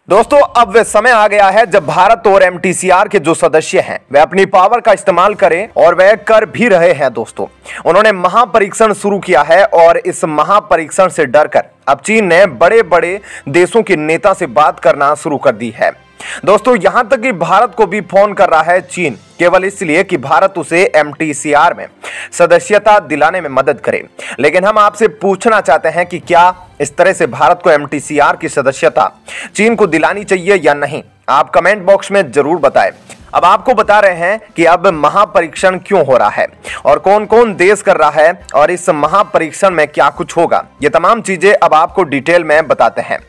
दोस्तों अब वे समय आ गया है जब भारत और एमटीसीआर के जो सदस्य हैं वे अपनी पावर का इस्तेमाल करें और वह कर भी रहे हैं। दोस्तों उन्होंने महापरीक्षण शुरू किया है और इस महापरीक्षण से डरकर अब चीन ने बड़े बड़े देशों के नेता से बात करना शुरू कर दी है। दोस्तों यहां तक कि भारत को भी फोन कर रहा है चीन, केवल इसलिए कि भारत उसे एमटीसीआर में सदस्यता दिलाने में मदद करे। लेकिन हम आपसे पूछना चाहते हैं कि क्या इस तरह से भारत को एमटीसीआर की सदस्यता चीन को दिलानी चाहिए या नहीं? आप कमेंट बॉक्स में जरूर बताएं। अब आपको बता रहे हैं कि अब महापरीक्षण क्यों हो रहा है और कौन कौन देश कर रहा है और इस महापरीक्षण में क्या कुछ होगा, ये तमाम चीजें अब आपको डिटेल में बताते हैं।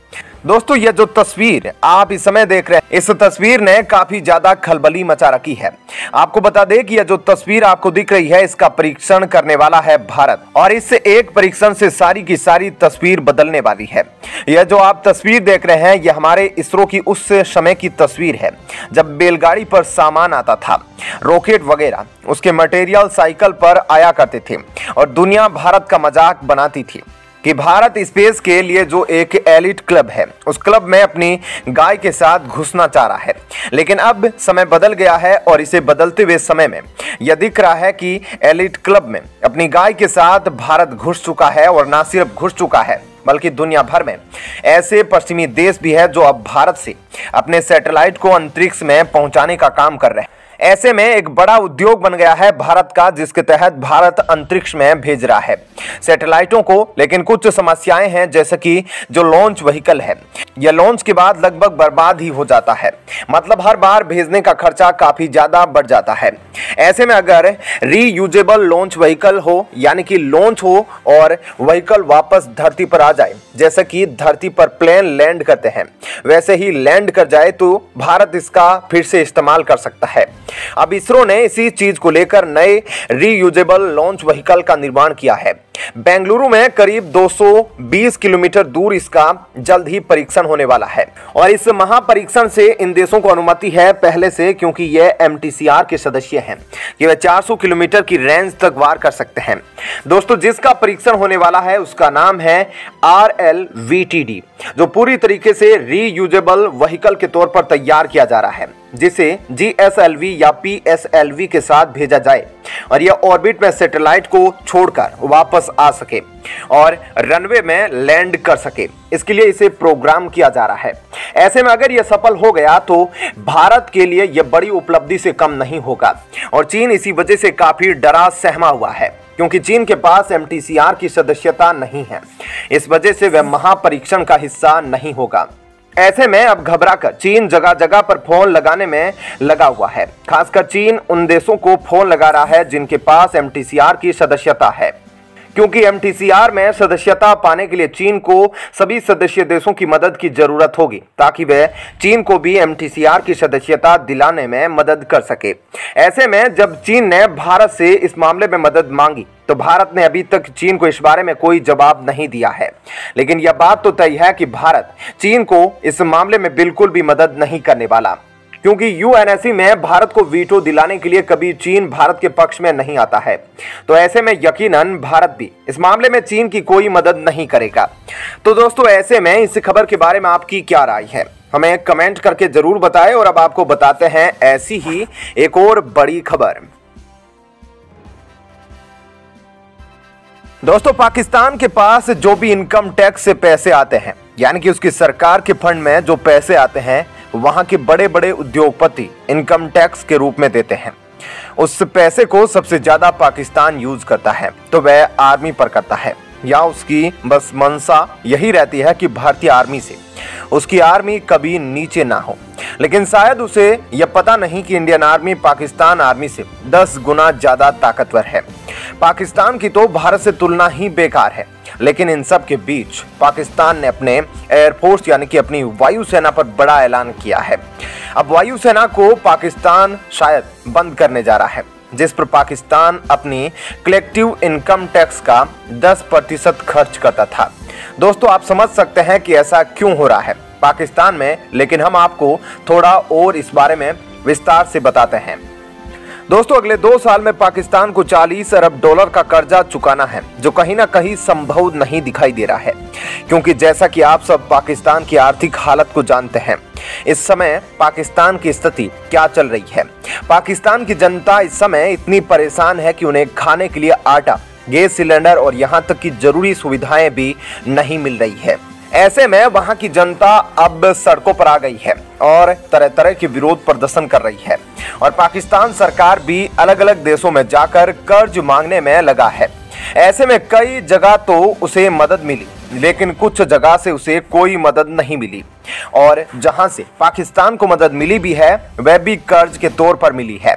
दोस्तों ये जो तस्वीर आप इस समय देख रहे हैं, इस तस्वीर ने काफी ज्यादा खलबली मचा रखी है। आपको बता दें कि यह जो तस्वीर आपको दिख रही है, इसका परीक्षण करने वाला है भारत और इस एक परीक्षण से सारी की सारी तस्वीर बदलने वाली है। यह जो आप तस्वीर देख रहे हैं, यह हमारे इसरो की उस समय की तस्वीर है जब बैलगाड़ी पर सामान आता था, रॉकेट वगैरह उसके मटेरियल साइकिल पर आया करते थे और दुनिया भारत का मजाक बनाती थी कि भारत स्पेस के लिए जो एक एलिट क्लब है, उस क्लब में अपनी गाय के साथ घुसना चाह रहा है। लेकिन अब समय बदल गया है और इसे बदलते हुए समय में यह दिख रहा है कि एलिट क्लब में अपनी गाय के साथ भारत घुस चुका है और न सिर्फ घुस चुका है बल्कि दुनिया भर में ऐसे पश्चिमी देश भी है जो अब भारत से अपने सैटेलाइट को अंतरिक्ष में पहुंचाने का काम कर रहे हैं। ऐसे में एक बड़ा उद्योग बन गया है भारत का, जिसके तहत भारत अंतरिक्ष में भेज रहा है सैटेलाइटों को। लेकिन कुछ समस्याएं हैं, जैसे कि जो लॉन्च व्हीकल है, यह लॉन्च के बाद लगभग बर्बाद ही हो जाता है। मतलब हर बार भेजने का खर्चा काफी ज्यादा बढ़ जाता है। ऐसे में अगर रीयूजेबल लॉन्च व्हीकल हो, यानी कि लॉन्च हो और व्हीकल वापस धरती पर आ जाए, जैसे कि धरती पर प्लेन लैंड करते हैं वैसे ही लैंड कर जाए, तो भारत इसका फिर से इस्तेमाल कर सकता है। अब इसरो ने इसी चीज को लेकर नए रीयूजेबल लॉन्च व्हीकल का निर्माण किया है। बेंगलुरु में करीब 220 किलोमीटर दूर इसका जल्द ही परीक्षण होने वाला है और इस महापरीक्षण से इन देशों को अनुमति है पहले से, क्योंकि ये एमटीसीआर के सदस्य हैं कि वे 400 किलोमीटर की रेंज तक वार कर सकते हैं। दोस्तों जिसका परीक्षण होने वाला है उसका नाम है RLVTD, जो पूरी तरीके से रीयूजेबल व्हीकल के तौर पर तैयार किया जा रहा है, जिसे GSLV या PSLV के साथ भेजा जाए और यह ऑर्बिट में सैटेलाइट को छोड़कर वापस आ सके और रनवे में लैंड कर सके। इसके लिए इसे प्रोग्राम किया जा रहा है। ऐसे में अगर यह सफल हो गया तो भारत के लिए यह बड़ी उपलब्धि से कम नहीं होगा और चीन इसी वजह से काफी डरा सहमा हुआ है, क्योंकि चीन के पास एमटीसीआर की सदस्यता नहीं है। इस वजह से वह महापरीक्षण का हिस्सा नहीं होगा। ऐसे में अब घबराकर चीन जगह जगह पर फोन लगाने में लगा हुआ है। खासकर चीन उन देशों को फोन लगा रहा है जिनके पास एमटीसीआर की सदस्यता है, क्योंकि एमटीसीआर में सदस्यता पाने के लिए चीन को सभी सदस्य देशों की मदद की जरूरत होगी, ताकि वह चीन को भी एमटीसीआर की सदस्यता दिलाने में मदद कर सके। ऐसे में जब चीन ने भारत से इस मामले में मदद मांगी तो भारत ने अभी तक चीन को इस बारे में कोई जवाब नहीं दिया है। लेकिन यह बात तो तय है कि भारत चीन को इस मामले में बिल्कुल भी मदद नहीं करने वाला, क्योंकि यूएनएससी में भारत को वीटो दिलाने के लिए कभी चीन भारत के पक्ष में नहीं आता है। तो ऐसे में यकीनन भारत भी इस मामले में चीन की कोई मदद नहीं करेगा। तो दोस्तों ऐसे में इस खबर के बारे में आपकी क्या राय है, हमें कमेंट करके जरूर बताएं। और अब आपको बताते हैं ऐसी ही एक और बड़ी खबर। दोस्तों पाकिस्तान के पास जो भी इनकम टैक्स से पैसे आते हैं, यानी कि उसकी सरकार के फंड में जो पैसे आते हैं, वहां के बड़े बड़े उद्योगपति इनकम टैक्स के रूप में देते हैं। उस पैसे को सबसे ज्यादा पाकिस्तान यूज करता है तो वह आर्मी पर करता है, या उसकी बस मंशा यही रहती है कि भारतीय आर्मी से उसकी आर्मी कभी नीचे ना हो। लेकिन शायद उसे यह पता नहीं कि इंडियन आर्मी पाकिस्तान आर्मी से 10 गुना ज्यादा ताकतवर है। पाकिस्तान की तो भारत से तुलना ही बेकार है। लेकिन इन सब के बीच पाकिस्तान ने अपने एयरफोर्स यानी कि अपनी वायुसेना पर बड़ा ऐलान किया है। अब वायुसेना को पाकिस्तान शायद बंद करने जा रहा है, जिस पर पाकिस्तान अपनी कलेक्टिव इनकम टैक्स का 10% खर्च करता था। दोस्तों आप समझ सकते हैं कि ऐसा क्यों हो रहा है पाकिस्तान में, लेकिन हम आपको थोड़ा और इस बारे में विस्तार से बताते हैं। दोस्तों अगले 2 साल में पाकिस्तान को 40 अरब डॉलर का कर्जा चुकाना है, जो कहीं ना कहीं संभव नहीं दिखाई दे रहा है, क्योंकि जैसा कि आप सब पाकिस्तान की आर्थिक हालत को जानते हैं, इस समय पाकिस्तान की स्थिति क्या चल रही है। पाकिस्तान की जनता इस समय इतनी परेशान है कि उन्हें खाने के लिए आटा, गैस सिलेंडर और यहाँ तक कि जरूरी सुविधाएं भी नहीं मिल रही है। ऐसे में वहां की जनता अब सड़कों पर आ गई है और तरह तरह के विरोध प्रदर्शन कर रही है, और पाकिस्तान सरकार भी अलग अलग देशों में जाकर कर्ज मांगने में लगा है। ऐसे में कई जगह तो उसे मदद मिली, लेकिन कुछ जगह से उसे कोई मदद नहीं मिली, और जहां से पाकिस्तान को मदद मिली भी है वह भी कर्ज के तौर पर मिली है,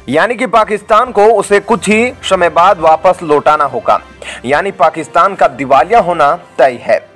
यानी कि पाकिस्तान को उसे कुछ ही समय बाद वापस लौटाना होगा, यानी पाकिस्तान का दिवालिया होना तय है।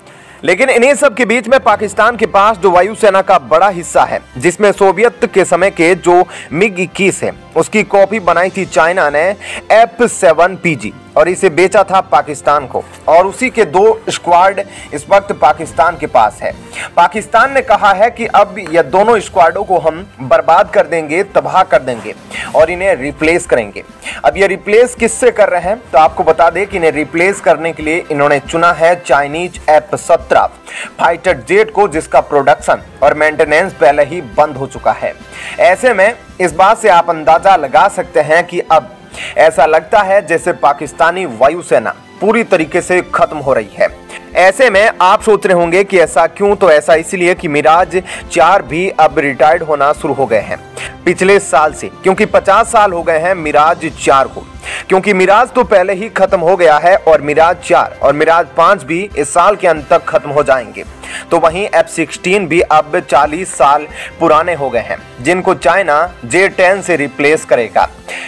लेकिन इन्हीं सब के बीच में पाकिस्तान के पास जो वायुसेना का बड़ा हिस्सा है, जिसमें सोवियत के समय के जो MiG-21 है उसकी कॉपी बनाई थी चाइना ने F-7PG और इसे बेचा था पाकिस्तान को, और उसी के 2 स्क्वाड इस वक्त पाकिस्तान के पास है। पाकिस्तान ने कहा है कि अब यह दोनों स्क्वाडों को हम बर्बाद कर देंगे, तबाह कर देंगे और इन्हें रिप्लेस करेंगे। अब ये रिप्लेस किससे कर रहे हैं, तो आपको बता दें कि इन्हें रिप्लेस करने के लिए इन्होंने चुना है चाइनीज F-17 फाइटर जेट को, जिसका प्रोडक्शन और मेंटेनेंस पहले ही बंद हो चुका है। ऐसे में इस बात से आप अंदाजा लगा सकते हैं कि अब ऐसा लगता है जैसे पाकिस्तानी वायुसेना पूरी तरीके से खत्म हो रही है। ऐसे में आप सोच रहे होंगे कि ऐसा क्यों, तो ऐसा इसलिए कि मिराज 4 भी अब रिटायर्ड होना शुरू हो गए हैं पिछले साल से, क्योंकि 50 साल हो गए हैं मिराज 4 को, क्योंकि मिराज तो पहले ही खत्म हो गया है और मिराज 4 और मिराज 5 भी इस साल के अंत तक खत्म हो जाएंगे। तो वहीं F-16 भी अब 40 साल पुराने हो गए हैं, जिनको चाइना J-10 से रिप्लेस करेगा।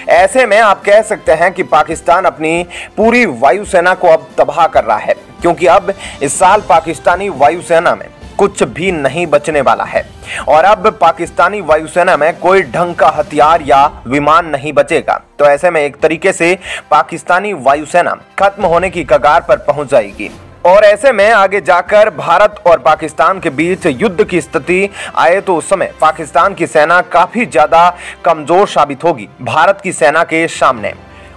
ऐसे में आप कह सकते हैं कि पाकिस्तान अपनी पूरी वायुसेना को अब तबाह कर रहा है, क्योंकि अब इस साल पाकिस्तानी वायुसेना में कुछ भी नहीं बचने वाला है, और अब पाकिस्तानी वायुसेना में कोई ढंग का हथियार या विमान नहीं बचेगा। तो ऐसे में एक तरीके से पाकिस्तानी वायुसेना खत्म होने की कगार पर पहुंच जाएगी, और ऐसे में आगे जाकर भारत और पाकिस्तान के बीच युद्ध की स्थिति आए तो उस समय पाकिस्तान की सेना काफी ज्यादा कमजोर साबित होगी भारत की सेना के सामने।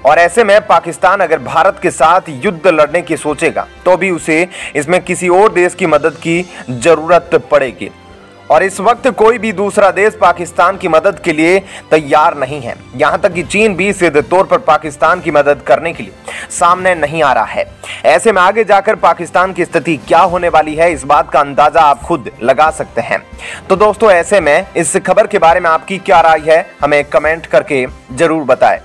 और ऐसे में पाकिस्तान अगर भारत के साथ युद्ध लड़ने की सोचेगा तो भी उसे इसमें किसी और देश की मदद की जरूरत पड़ेगी, और इस वक्त कोई भी दूसरा देश पाकिस्तान की मदद के लिए तैयार नहीं है। यहाँ तक कि चीन भी सीधे तौर पर पाकिस्तान की मदद करने के लिए सामने नहीं आ रहा है। ऐसे में आगे जाकर पाकिस्तान की स्थिति क्या होने वाली है, इस बात का अंदाजा आप खुद लगा सकते हैं। तो दोस्तों ऐसे में इस खबर के बारे में आपकी क्या राय है, हमें कमेंट करके जरूर बताएं।